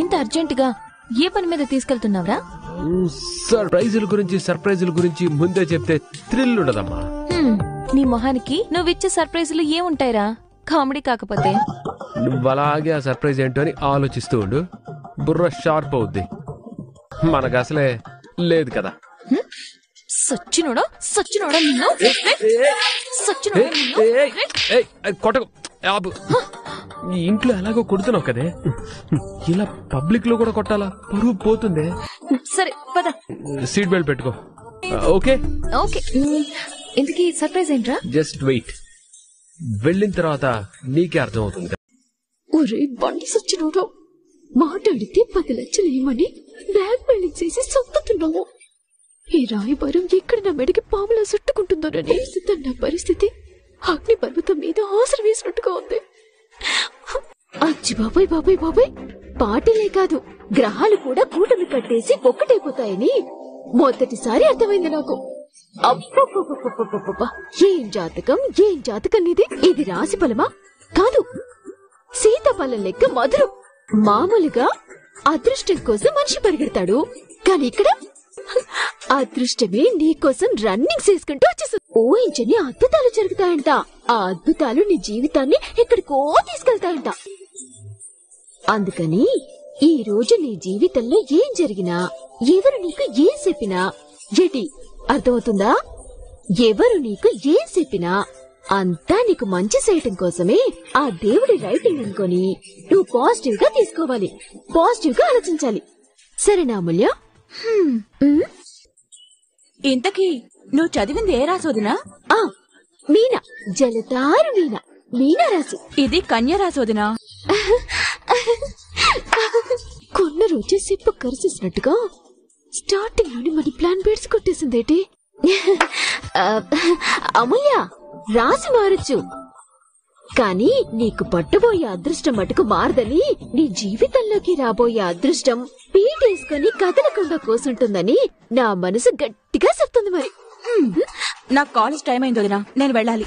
ఇంత అర్జెంటుగా ఏ పని మీద తీసుకెళ్తున్నావురా? సర్ప్రైజుల గురించి ముందే చెప్తే థ్రిల్ ఉండదమ్మా. నీ మొహానికి నువ్విచ్చే సర్ప్రైజులు ఏముంటాయిరా, కామెడీ కాకపోతే? నువ్వు అలాగే ఆ సర్ప్రైజ్ ఏంటో అని ఆలోచిస్తూ ఉండు, బుర్ర షార్ప్ అవుద్ది. మనకు అసలే లేదు కదా. సచ్చినోడా కొట్టకు. ఇంట్లో ఎలాగో కొడుతున్నావు కదే, ఇలా పబ్లిక్ లో కూడా కొట్టాలా? పరువు పోతుందే. సరే పద. సీట్ బెల్ట్ పెట్టుకో. Okay okay. ఇంతకీ సర్ప్రైజ్ ఏంట్రా? జస్ట్ వెయిట్, వెళ్ళిన తర్వాత నీకే అర్థం అవుతుంది. ఒరే బండి సచ్చినోడా, మాట్లాడితే 10 లక్షలు ఏమని బ్యాగ్ మెయిలింగ్ చేసి చంపుతున్నావు. ఈ రాయబారం ఎక్కడ నా మెడకి పాములా చుట్టుకుంటుందోనని నా పరిస్థితి అగ్ని పర్వతం మీద ఆసర వేసినట్టుగా ఉంది. అచ్చి బాబాయ్ బాబాయ్ బాబాయ్, పార్టీలే కాదు గ్రహాలు కూడా కూటమి కట్టేసి ఒక్కటైపోతాయని మొదటిసారి అర్థమైంది నాకు. అబ్బబ్బబ్బబ్బబ్బబ్బబ్బ, ఏం జాతకం ఇది. ఇది రాశి ఫలమా కాదు, సీతాఫలం లెక్క మధురం. మామూలుగా అదృష్టం కోసం మనిషి పరిగెడతాడు, కానీ ఇక్కడ అదృష్టమే నీకోసం రన్నింగ్ చేసుకుంటూ వచ్చేస్తుంది. ఊహించని అద్భుతాలు జరుగుతాయంట. ఆ అద్భుతాలు నీ జీవితాన్ని ఎక్కడికో తీసుకెళ్తాయంట. అందుకని ఈ రోజు నీ జీవితంలో ఏం జరిగినా, ఎవరు నీకు ఏం చెప్పినా, ఏటి అర్థమవుతుందా? ఎవరు నీకు ఏం చెప్పినా అంతా నీకు మంచి చేయటం కోసమే ఆ దేవుడి రైటింగ్ అనుకొని నువ్వు పాజిటివ్ గా తీసుకోవాలి, పాజిటివ్ గా ఆలోచించాలి. సరేనా అమూల్య? ఇంతకీ నువ్వు చదివింది ఏ రాసోదినా? మీనా, జలతారు మీనా రాసి. ఇది కన్య రాసోదినా? కొన్న రోజే సిప్పు కరిచేసినట్టుగా స్టార్టింగ్ లోని మన ప్లాన్ బేడ్స్ కొట్టేసిందేటి. అమూల్య, రాసి మారచ్చు, కానీ నీకు పట్టుబోయే అదృష్టం మటుకు మారదని, నీ జీవితంలోకి రాబోయే అదృష్టం పీటేసుకొని కదలకుండా కూసుంటుందని నా మనసు గట్టిగా చెప్తుంది. మరి నాకు కాలేజ్ టైం అయింది వదినా, నేను వెళ్ళాలి.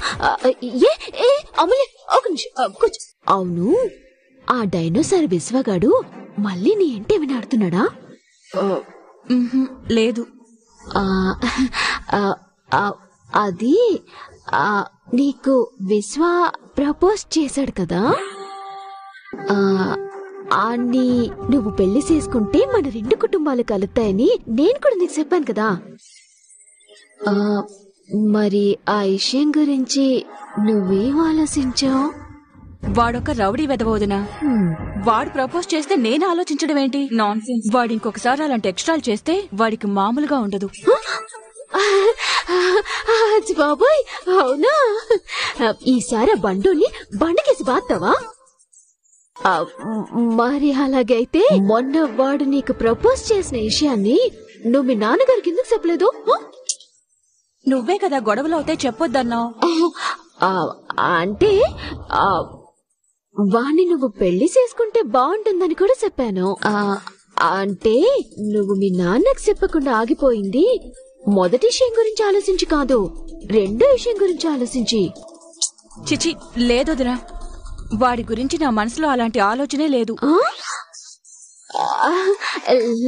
అమూల్య ఒక నిమిషం కూర్చో. అవును, ఆ డైనోసార్ విశ్వగాడు మళ్ళీ నీ అంటే ఏమైనా ఆడుతున్నాడా? లేదు. అది నీకు విశ్వ ప్రపోజ్ చేశాడు కదా, ఆన్ని నువ్వు పెళ్లి చేసుకుంటే మన 2 కుటుంబాలు కలుస్తాయని నేను కూడా నీకు చెప్పాను కదా. మరి ఆ విషయం గురించి నువ్వేం ఆలోచించావు? వాడొక రౌడీ వెదవోదినా. వాడు ప్రపోజ్ చేస్తే నేను ఆలోచించడం ఏంటి? Non sense. వాడు ఇంకొకసారి అలాంటి ఎక్స్ట్రాలు చేస్తే వాడికి మామూలుగా ఉండదు. బాబాయ్, అవునా? ఈసారి బండుని బండకేసి బాస్తావా? మరి అలాగైతే మొన్న వాడు నీకు ప్రపోజ్ చేసిన విషయాన్ని నువ్వు మీ నాన్నగారికి ఎందుకు చెప్పలేదు? నువ్వే కదా గొడవలు అవుతాయి చెప్పొద్దన్నావు. అంటే వాణ్ణి నువ్వు పెళ్లి చేసుకుంటే బాగుంటుందని కూడా చెప్పాను. అంటే నువ్వు మీ నాన్నకు చెప్పకుండా ఆగిపోయింది మొదటి విషయం గురించి ఆలోచించి కాదు, రెండో విషయం గురించి ఆలోచించి. చిచి, లేదొదినా, వాడి గురించి నా మనసులో అలాంటి ఆలోచనే లేదు.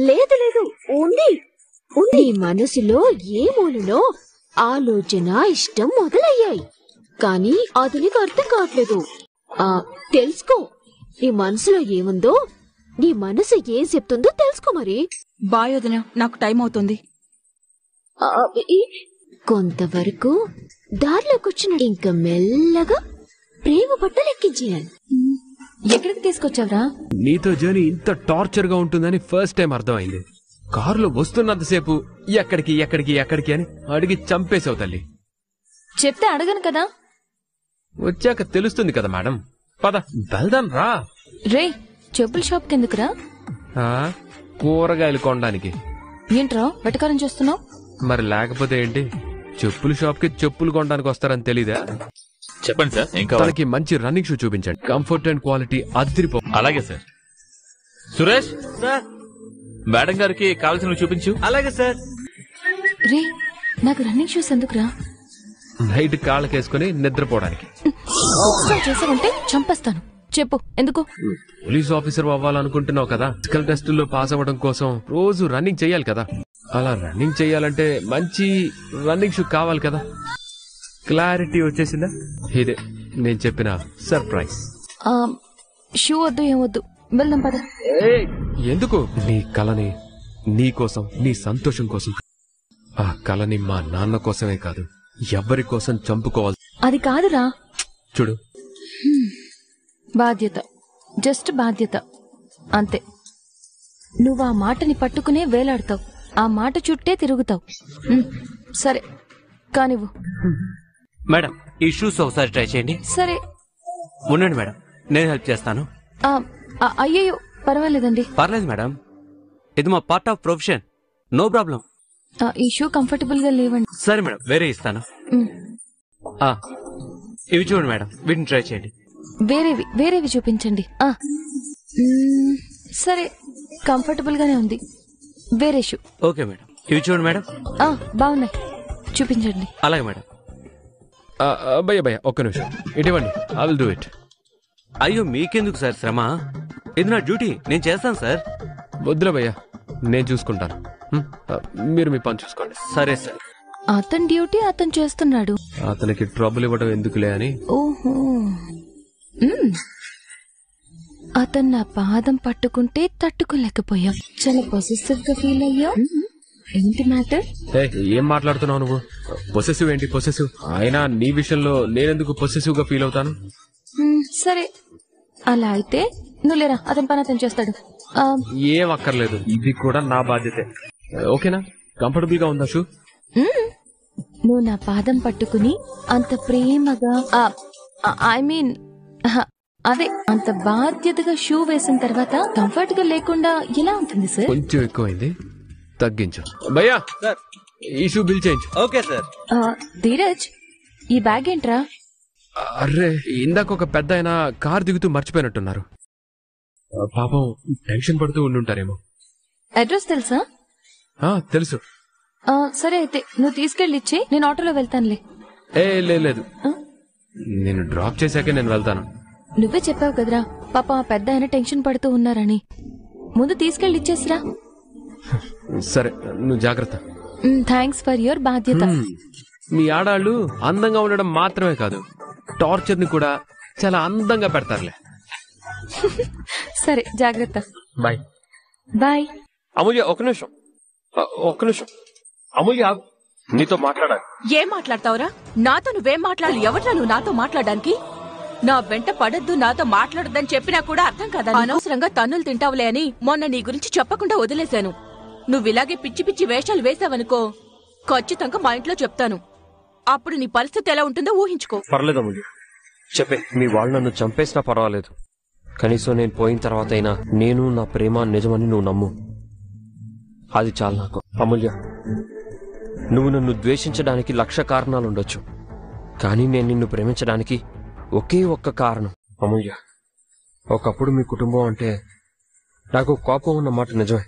లేదు లేదు, ఉంది. నీ మనసులో ఏ మూలలో ఆలోచన, ఇష్టం మొదలయ్యాయి, కానీ అది నీకు అర్థం కావట్లేదు. తెలుసుకో, నీ మనసులో ఏముందో, నీ మనసు ఏం చెప్తుందో తెలుసుకో. మరి బాయ్ వదినా, నాకు టైం అవుతుంది. కొంతవరకు దారిలోకి వచ్చిన ఇంకా మెల్లగా ప్రేమ బట్టలు ఎక్కించేయాలి. ఎక్కడికి తీసుకొచ్చావురా? నీతో జర్నీ ఇంత టార్చర్ గా ఉంటుందని ఫస్ట్ టైం అర్థమైంది. కారులో వస్తున్నంతసేపు ఎక్కడికి ఎక్కడికి ఎక్కడికి అని అడిగి చంపేసావు తల్లి. చెప్తే అడగను కదా. వచ్చాక తెలుస్తుంది కదా మేడం. పద వెళ్దాం రా. రే, చెప్పుల షాప్ కిందకురా. కూరగాయలు కొనడానికి. ఏంట్రా వెటకారం చేస్తున్నావు? మరి లేకపోతే ఏంటి, చెప్పుల షాప్ కి చెప్పులు కొనడానికి వస్తారని తెలీదా? చెప్పండి సార్. ఇంకా తనకి మంచి రన్నింగ్ షూ చూపించండి, కంఫర్ట్ అండ్ క్వాలిటీ అదిరిపో. అలాగే సార్. సురేష్, మేడం గారికి కావాల్సినవి చూపించు. అలాగే సార్. రే, నాకు రన్నింగ్ షూస్ ఎందుకురా? నైట్ కాళ్ళకేసుకుని నిద్రపోవడానికి. చేసావంటే చంపేస్తాను. చెప్పు ఎందుకు? పోలీస్ ఆఫీసర్ అవ్వాలనుకుంటున్నావు కదా, ఫిజికల్ టెస్టుల్లో పాస్ అవ్వడం కోసం రోజు రన్నింగ్ చెయ్యాలి కదా. అలా రన్నింగ్ చెయ్యాలంటే మంచి రన్నింగ్ షూ కావాలి కదా. క్లారిటీ వచ్చేసిందా? ఇదే నేను చెప్పిన సర్ప్రైజ్. షూ వద్దు, ఏమొద్దు, వెళ్దాం పద. ఎందుకు? నీ కలని నీ కోసం, నీ సంతోషం కోసం. ఆ కలని మా నాన్న కోసమే కాదు, ఎవ్వరి కోసం చంపుకోవాలి. అది కాదురా. చూడు, బాధ్యత, జస్ట్ బాధ్యత అంతే. నువ్వు ఆ మాటని పట్టుకునే వేలాడతావు, ఆ మాట చుట్టే తిరుగుతావు. సరే కానివ్వు. మేడం, ఈ షూస్ ఒకసారి ట్రై చేయండి. సరే ఉండండి మేడం, నేను హెల్ప్ చేస్తాను. అయ్యయ్యో పర్వాలేదండి. పర్లేదు మేడం, ఇది మా part of profession, no problem. ఈ షూ కంఫర్టబుల్ గా లేవండి. సరే మేడం, వేరే ఇస్తాను. ఇవి చూడండి మేడం, వీటిని ట్రై చేయండి. వేరేవి చూపించండి. సరే కంఫర్టబుల్ గానే ఉంది. వేరే షూ. ఓకే మేడం, ఇవి చూడండి మేడం. బాగున్నాయి, చూపించండి. అలాగే మేడం. భయ్య ఒక్క నిమిషం ఇటువంటి. I will do it. అయ్యో మీకెందుకు సార్ శ్రమ, ఇది నా డ్యూటీ, నేను చేస్తాను సార్. వద్దులే భయ్య, నేను చూసుకుంటాను. మీరు మీ పని చూసుకోండి. సరే సార్. అతని డ్యూటీ అతను చేస్తున్నాడు. అతనికి ట్రబుల్ ఇవ్వడం ఎందుకులే అని. ఓహో, అతను నా పాదం పట్టుకుంటే తట్టుకోలేకపోయాం. చాలా పొసెసివ్ గా ఫీల్ అయ్యా. ఏంటి మ్యాటర్? ఏం మాట్లాడుతున్నావు నువ్వు? పొసెసివ్ ఏంటి పొసెసివ్? అయినా నీ విషయంలో నేనెందుకు పొసెసివ్ గా ఫీల్ అవుతాను? సరే అలా అయితే నువ్వు లేరా, అతని పని అతను చేస్తాడు. ఏం అక్కర్లేదు, ఇది కూడా నా బాధ్యతే. ఓకేనా? కంఫర్టబుల్ గా ఉందా షూ? నువ్వు నా పాదం పట్టుకుని అంత ప్రేమగా, ఐ మీన్ అదే అంత బాధ్యతగా షూ వేసిన తర్వాత కంఫర్ట్ గా లేకుండా ఎలా ఉంటుంది సార్? కొంచెం ఎక్కువైంది, తగ్గించు. భయ్యా ఈ షూ బిల్ చేయించు. Okay sir. ధీరజ్, ఈ బ్యాగ్ ఏంట్రా? అర్రే, ఇందాక ఒక పెద్ద ఆయన కార్ దిగుతూ మర్చిపోయినట్టున్నారు. పాపం టెన్షన్ పడుతూ ఉండుంటారేమో. అడ్రస్ తెలుసా? తెలుసు. సరే అయితే నువ్వు తీసుకెళ్ళి ఇచ్చి నేను ఆటోలో వెళ్తానులే. లేదు, నేను డ్రాప్ చేశాకే నేను వెళ్తాను. నువ్వే చెప్పావు కదరా పాప ఆ పెద్ద ఆయన టెన్షన్ పడుతూ ఉన్నారని. ముందు తీసుకెళ్ళి ఇచ్చేసిరా. సరే, నువ్వు జాగ్రత్త. థ్యాంక్స్ ఫర్ యువర్ బాధ్యత. మీ ఆడాళ్ళు అందంగా ఉండడం మాత్రమే కాదు, టార్చర్ ని కూడా చాలా అందంగా పెడతారులే. సరే జాగ్రత్త. బాయ్. బాయ్. అమూల్య ఒక్క నిమిషం. అమూల్య, నీతో మాట్లాడాలి. ఏం మాట్లాడతావురా? నాతో నువ్వేం మాట్లాడాలి? ఎవట్రా నువ్వు నాతో మాట్లాడడానికి? నా వెంట పడద్దు, నాతో మాట్లాడొద్దని చెప్పినా కూడా అర్థం కదా. అనవసరంగా తన్నులు తింటావులే అని మొన్న నీ గురించి చెప్పకుండా వదిలేశాను. నువ్విలాగే పిచ్చి పిచ్చి వేషాలు వేసావనుకో, ఖచ్చితంగా మా ఇంట్లో చెప్తాను. అప్పుడు నీ పరిస్థితి ఎలా ఉంటుందో ఊహించుకో. పర్లేదు అమూల్య, చెప్పే. మీ వాళ్ళు నన్ను చంపేసినా పర్వాలేదు, కనీసం నేను పోయిన తర్వాత అయినా నేను నా ప్రేమ నిజమని నువ్వు నమ్ము. అది చాలు నాకు. అమూల్య, నువ్వు నన్ను ద్వేషించడానికి 1,00,000 కారణాలుండొచ్చు, కానీ నేను నిన్ను ప్రేమించడానికి ఒకే ఒక్క కారణం. అమూల్య, ఒకప్పుడు మీ కుటుంబం అంటే నాకు కోపం ఉన్న మాట నిజమే.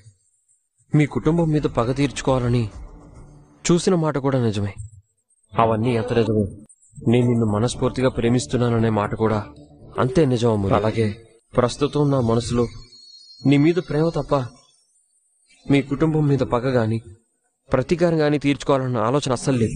మీ కుటుంబం మీద పగ తీర్చుకోవాలని చూసిన మాట కూడా నిజమే. అవన్నీ ఎంత నిజమే, నేను నిన్ను మనస్ఫూర్తిగా ప్రేమిస్తున్నాననే మాట కూడా అంతే నిజం అమూల్య. అలాగే ప్రస్తుతం నా మనసులో నీ మీద ప్రేమ తప్ప మీ కుటుంబం మీద పగ గాని ప్రతీకారం గాని తీర్చుకోవాలన్న ఆలోచన అస్సలు లేదు.